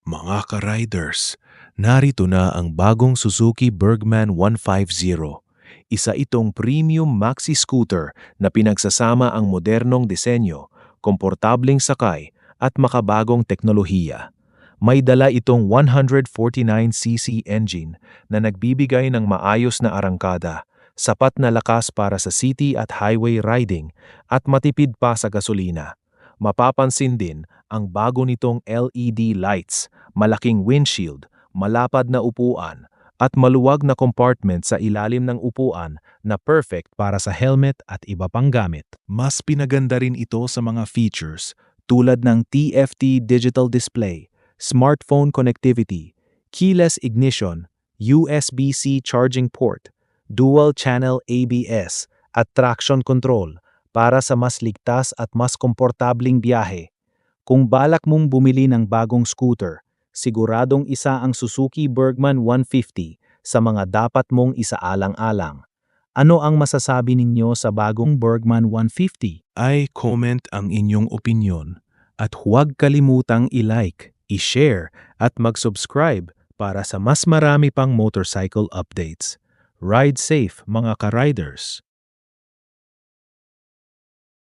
Mga ka-riders, narito na ang bagong Suzuki Bergman 150. Isa itong premium maxi scooter na pinagsasama ang modernong disenyo, komportableng sakay at makabagong teknolohiya. May dala itong 149cc engine na nagbibigay ng maayos na arangkada, sapat na lakas para sa city at highway riding at matipid pa sa gasolina. Mapapansin din ang bago nitong LED lights, malaking windshield, malapad na upuan, at maluwag na compartment sa ilalim ng upuan na perfect para sa helmet at iba pang gamit. Mas pinaganda rin ito sa mga features tulad ng TFT digital display, smartphone connectivity, keyless ignition, USB-C charging port, dual-channel ABS, at traction control para sa mas ligtas at mas komportabling biyahe. Kung balak mong bumili ng bagong scooter, siguradong isa ang Suzuki Bergman 150 sa mga dapat mong isaalang-alang. Ano ang masasabi ninyo sa bagong Bergman 150? Ay comment ang inyong opinyon at huwag kalimutang i-like, i-share at mag-subscribe para sa mas marami pang motorcycle updates. Ride safe mga ka-riders!